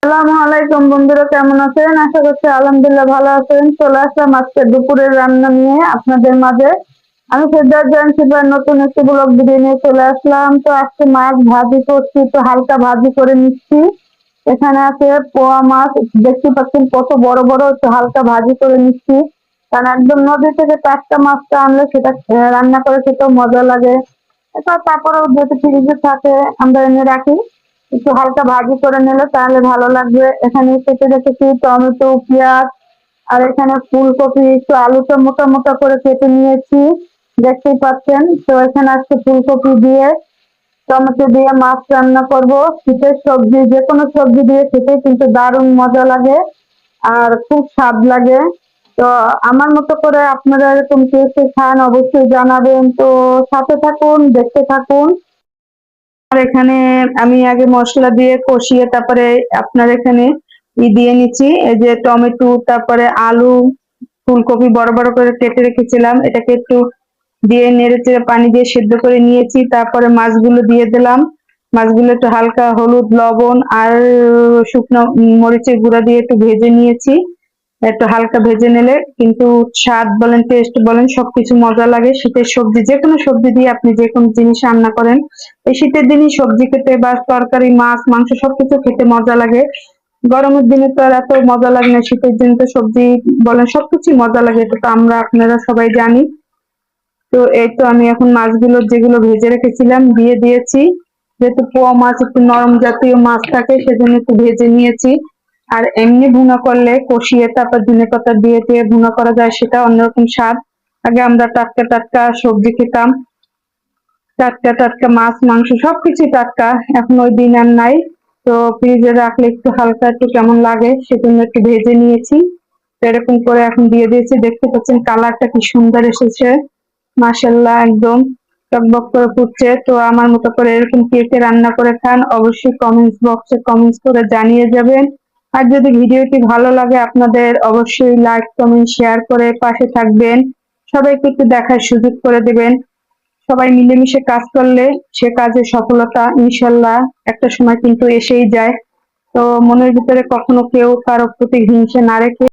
আসসালামু আলাইকুম বন্ধুরা, কেমন আছেন? আশা করছি আলহামদুলিল্লাহ ভালো আছেন। চলে আসলাম আজকে দুপুরের রান্না নিয়ে আপনাদের মাঝে। আমি ফেরদৌস জাহান শিপার নতুন একটি ব্লগ ভিডিও নিয়ে চলে আসলাম। তো আজকে মাছ ভাজি করছি, তো হালকা ভাজি করে নিচ্ছি। এখানে আছে পোয়া মাছ, দেখতে পাচ্ছেন কত বড় বড়, একটু হালকা ভাজি করে নিচ্ছি। কারণ একদম নদী থেকে টাটকা মাছটা আনলে সেটা রান্না করে খেতেও মজা লাগে। এটা তারপরেও যেহেতু ফ্রিজে থাকে আমরা এনে রাখি, একটু হালকা ভাজি করে নিলে তাহলে ভালো লাগবে। এখানে কেটে রেখেছি টমেটো, পেঁয়াজ, আর এখানে ফুলকপি, একটু আলুটা মোটা মোটা করে কেটে নিয়েছি, দেখতেই পাচ্ছেন। তো এখানে আজকে ফুলকপি দিয়ে টমেটো দিয়ে মাছ রান্না করব। শীতের সবজি, যে কোনো সবজি দিয়ে খেতে কিন্তু দারুণ মজা লাগে আর খুব স্বাদ লাগে। তো আমার মতো করে আপনারা এরকম কে কে খান অবশ্যই জানাবেন। তো সাথে থাকুন, দেখতে থাকুন। আর এখানে আমি আগে মশলা দিয়ে কষিয়ে তারপরে আপনার এখানে দিয়ে নিচ্ছি, এই যে টমেটো, তারপরে আলু, ফুলকপি বড় বড় করে কেটে রেখেছিলাম, এটাকে একটু দিয়ে নেড়ে চেড়ে পানি দিয়ে সেদ্ধ করে নিয়েছি। তারপরে মাছগুলো দিয়ে দিলাম। মাছগুলো একটু হালকা হলুদ, লবণ আর শুকনো মরিচের গুঁড়া দিয়ে একটু ভেজে নিয়েছি। একটু হালকা ভেজে নিলে কিন্তু স্বাদ বলেন, টেস্ট বলেন, সবকিছু মজা লাগে। শীতের সবজি, যে কোনো সবজি দিয়ে আপনি যে কোনো জিনিস রান্না করেন, এই শীতের দিনই সবজি খেতে বা তরকারি, মাছ, মাংস সবকিছু খেতে মজা লাগে। গরমের দিনে তো আর এত মজা লাগে না, শীতের দিন তো সবজি বলেন সবকিছু মজা লাগে, এটা তো আমরা আপনারা সবাই জানি। তো এই তো আমি এখন মাছগুলো যেগুলো ভেজে রেখেছিলাম দিয়ে দিয়েছি। যেহেতু পোয়া মাছ একটু নরম জাতীয় মাছ থাকে, সেজন্য একটু ভেজে নিয়েছি। আর এমনি ভুনা করলে কষিয়ে তারপর ধনেপাতা দিয়ে দিয়ে ভুনা করা যায়, সেটা অন্যরকম স্বাদ। আগে আমরা টাটকা টাটকা সবজি খেতাম, টাটকা টাটকা মাছ মাংস সবকিছু টাটকা, এখন ওই দিন আর নাই। তো ফ্রিজে রাখলে একটু হালকা একটু কেমন লাগে, সেজন্য একটু ভেজে নিয়েছি। তো এরকম করে এখন দিয়ে দিয়েছি, দেখতে পাচ্ছেন কালারটা কি সুন্দর এসেছে, মাশাল্লাহ, একদম টকবক করে ফুটছে। তো আমার মতো করে এরকম কে কে রান্না করে খান অবশ্যই কমেন্টস বক্সে কমেন্টস করে জানিয়ে যাবেন। আর যদি ভিডিওটি ভালো লাগে আপনাদের, অবশ্যই লাইক কমেন্ট শেয়ার করে পাশে থাকবেন। সবাইকে একটু দেখার সুযোগ করে দেবেন। সবাই মিলেমিশে কাজ করলে সে কাজে সফলতা ইনশাল্লাহ একটা সময় কিন্তু এসেই যায়। তো মনের ভিতরে কখনো কেউ কারো প্রতি হিংসে না রেখে